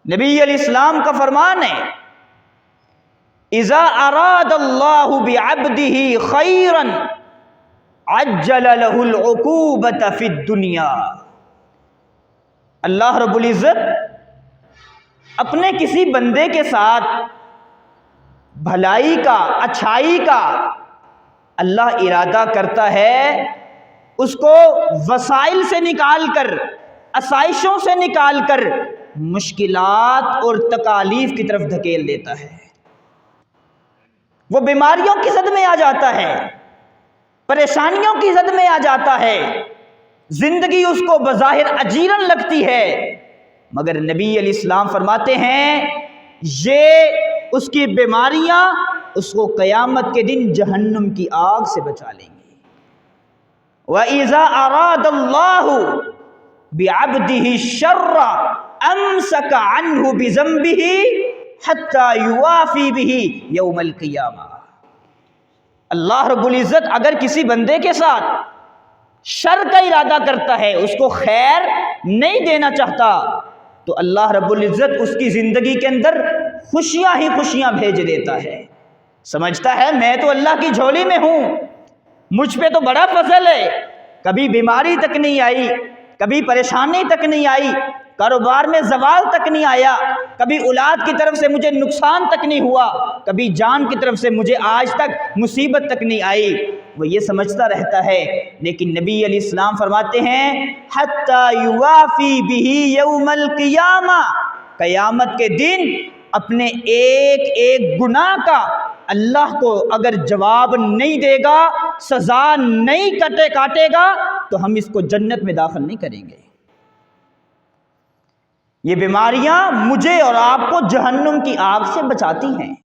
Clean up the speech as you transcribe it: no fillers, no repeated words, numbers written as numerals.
نبی علیہ السلام کا فرمان ہے اذا اراد اللہ بعبدہ خیرا عجل له العقوبۃ فی الدنیا۔ اللہ رب العزت اپنے کسی بندے کے ساتھ بھلائی کا، اچھائی کا اللہ ارادہ کرتا ہے، اس کو وسائل سے نکال کر، آسائشوں سے نکال کر مشکلات اور تکالیف کی طرف دھکیل دیتا ہے۔ وہ بیماریوں کی زد میں آ جاتا ہے، پریشانیوں کی زد میں آ جاتا ہے، زندگی اس کو بظاہر اجیرن لگتی ہے، مگر نبی علیہ السلام فرماتے ہیں یہ اس کی بیماریاں اس کو قیامت کے دن جہنم کی آگ سے بچا لیں گی۔ وَإِذَا أَرَادَ اللَّهُ بِعَبْدِهِ الشَّرَّ أَمْسَكَ عَنْهُ بِذَنبِهِ حَتَّى يُوَافِي بِهِ يَوْمَ الْقِيَامَةِ۔ اللہ رب العزت اگر کسی بندے کے ساتھ شر کا ارادہ کرتا ہے، اس کو خیر نہیں دینا چاہتا، تو اللہ رب العزت اس کی زندگی کے اندر خوشیاں ہی خوشیاں بھیج دیتا ہے۔ سمجھتا ہے میں تو اللہ کی جھولی میں ہوں، مجھ پہ تو بڑا فضل ہے، کبھی بیماری تک نہیں آئی، کبھی پریشانی تک نہیں آئی، کاروبار میں زوال تک نہیں آیا، کبھی اولاد کی طرف سے مجھے نقصان تک نہیں ہوا، کبھی جان کی طرف سے مجھے آج تک مصیبت تک نہیں آئی، وہ یہ سمجھتا رہتا ہے۔ لیکن نبی علیہ السلام فرماتے ہیں حَتَّى يُوَافِي بِهِ يَوْمَ الْقِيَامَةِ، قیامت کے دن اپنے ایک ایک گناہ کا اللہ کو اگر جواب نہیں دے گا، سزا نہیں کاٹے گا، تو ہم اس کو جنت میں داخل نہیں کریں گے۔ یہ بیماریاں مجھے اور آپ کو جہنم کی آگ سے بچاتی ہیں۔